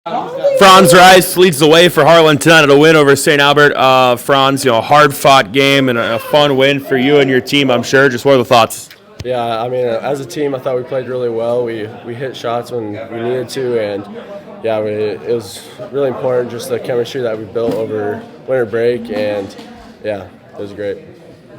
Franz Rice leads the way for Harlan tonight at a win over St. Albert. Franz, a hard-fought game and a fun win for you and your team, I'm sure. Just what are the thoughts? Yeah, I mean, as a team, I thought we played really well. We hit shots when we needed to, and yeah, it was really important, just the chemistry that we built over winter break, and yeah, it was great.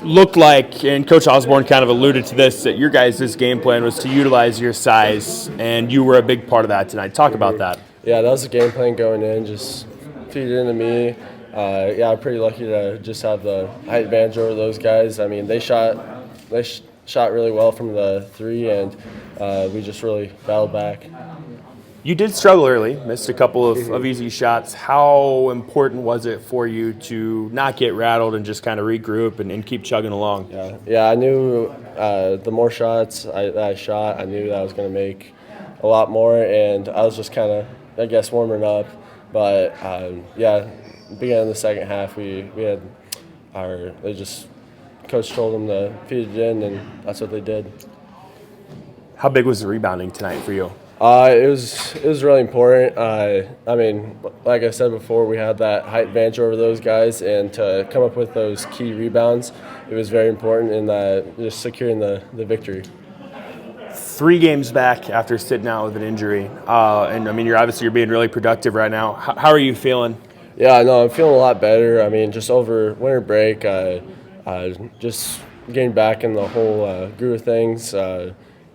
Looked like, and Coach Osborne kind of alluded to this, that your guys' game plan was to utilize your size, and you were a big part of that tonight. Talk about that. Yeah, that was the game plan going in, just feed it into me. Yeah, I'm pretty lucky to just have the height advantage over those guys. I mean, they shot really well from the three, and we just really battled back. You did struggle early, missed a couple of easy shots. How important was it for you to not get rattled and just kind of regroup and keep chugging along? Yeah, I knew the more shots that I shot, I knew that I was going to make a lot more, and I was just kind of, I guess, warming up. But yeah, beginning of the second half, we had coach told them to feed it in, and that's what they did. How big was the rebounding tonight for you? It was really important. I mean, like I said before, we had that height advantage over those guys, and to come up with those key rebounds, it was very important in that just securing the victory. 3 games back after sitting out with an injury, and I mean, you're being really productive right now. How are you feeling? Yeah, no, I'm feeling a lot better. I mean, just over winter break, just getting back in the whole groove of things.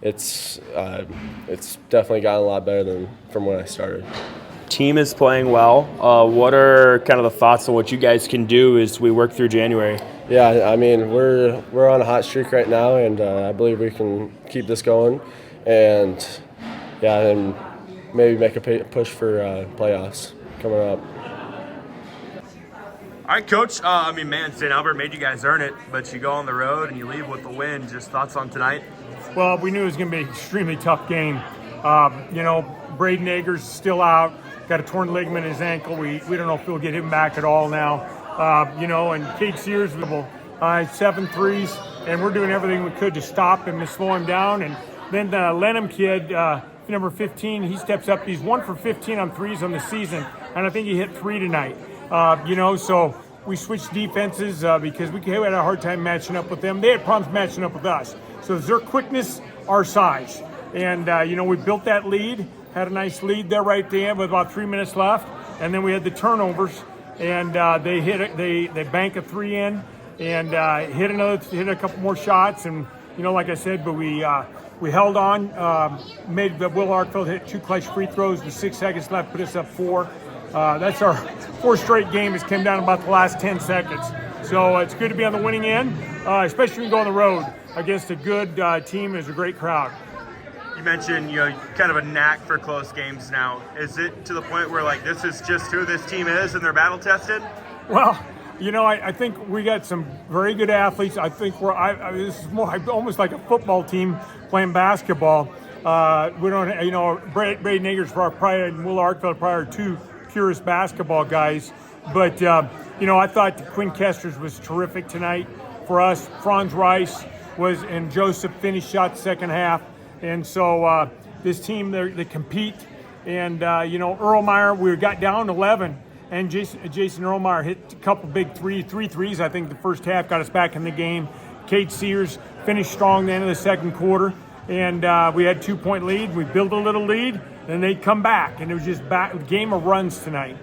It's definitely gotten a lot better than from when I started. Team is playing well. What are kind of the thoughts on what you guys can do as we work through January? Yeah, I mean, we're on a hot streak right now, and I believe we can keep this going, and yeah, and maybe make a push for playoffs coming up. All right, Coach. St. Albert made you guys earn it, but you go on the road and you leave with the win. Just thoughts on tonight? Well, we knew it was going to be an extremely tough game. Braden Eggers still out, got a torn ligament in his ankle. We don't know if we'll get him back at all now. And Cade Sears was 7 threes, and we're doing everything we could to stop him and slow him down. And then the Lenham kid, number 15, he steps up. He's 1 for 15 on threes on the season, and I think he hit 3 tonight. So we switched defenses because we had a hard time matching up with them. They had problems matching up with us. So it's their quickness, our size. And, we built that lead, had a nice lead there right there with about 3 minutes left. And then we had the turnovers, and they bank a 3 in and hit a couple more shots. And, like I said, but we held on, made Will Arkfeld hit 2 clutch free throws with 6 seconds left, put us up 4. That's our 4th straight game. It's come down about the last 10 seconds. So it's good to be on the winning end, especially when you go on the road against a good team. There's a great crowd. You mentioned kind of a knack for close games now. Is it to the point where this is just who this team is and they're battle tested? Well, I think we got some very good athletes. I think this is more almost like a football team playing basketball. We don't, Braden Eggers and Will Arkfeld probably are 2 purest basketball guys. But, I thought Quinn Kester's was terrific tonight for us. Franz Rice and Joseph finished shot second half. And so this team, they compete. And, Erlmeyer, we got down 11. And Jason Erlmeyer hit a couple big three threes, I think, the first half, got us back in the game. Cade Sears finished strong the end of the second quarter. And we had 2-point lead. We built a little lead, and they'd come back. And it was just a game of runs tonight.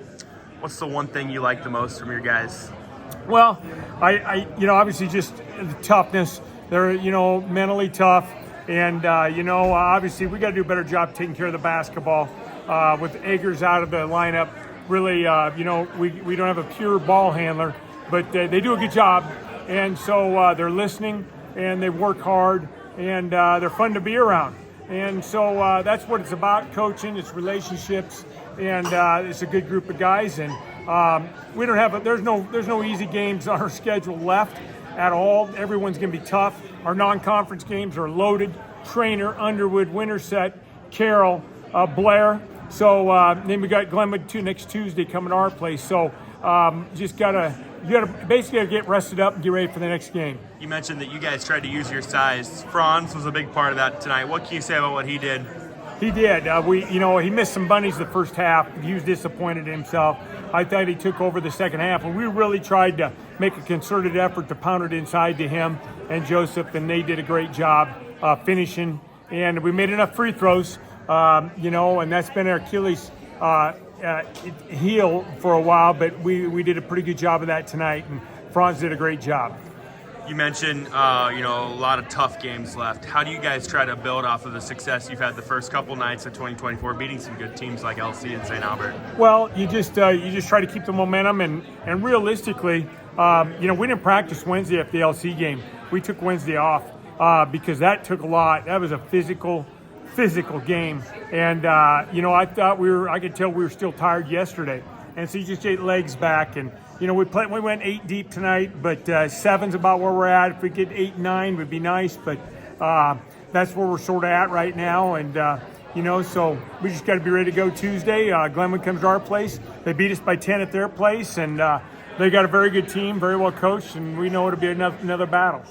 What's the one thing you like the most from your guys? Well, I obviously just the toughness. They're, mentally tough. And, obviously we got to do a better job taking care of the basketball. With Eggers out of the lineup, really, we don't have a pure ball handler, but they do a good job. And so they're listening, and they work hard, and they're fun to be around. And so that's what it's about, coaching. It's relationships, and it's a good group of guys. And we don't have there's no easy games on our schedule left at all. Everyone's going to be tough. Our non-conference games are loaded. Trainer, Underwood, Winterset, Carroll, Blair. So then we got Glenwood next Tuesday coming to our place. So you gotta basically get rested up and get ready for the next game. You mentioned that you guys tried to use your size. Franz was a big part of that tonight. What can you say about what he did? He did. He missed some bunnies the first half. He was disappointed in himself. I thought he took over the second half, and we really tried to make a concerted effort to pound it inside to him and Joseph, and they did a great job finishing. And we made enough free throws, and that's been our Achilles heel for a while, but we did a pretty good job of that tonight, and Franz did a great job. You mentioned, a lot of tough games left. How do you guys try to build off of the success you've had the first couple nights of 2024, beating some good teams like LC and St. Albert? Well, you just try to keep the momentum, and realistically, we didn't practice Wednesday after the LC game. We took Wednesday off because that took a lot. That was a physical game, and I thought I could tell we were still tired yesterday, and so you just get legs back and. We went 8 deep tonight, but 7's about where we're at. If we get 8 and 9, would be nice, but that's where we're sort of at right now. And so we just got to be ready to go Tuesday. Glenwood comes to our place. They beat us by 10 at their place, and they got a very good team, very well coached, and we know it'll be another battle.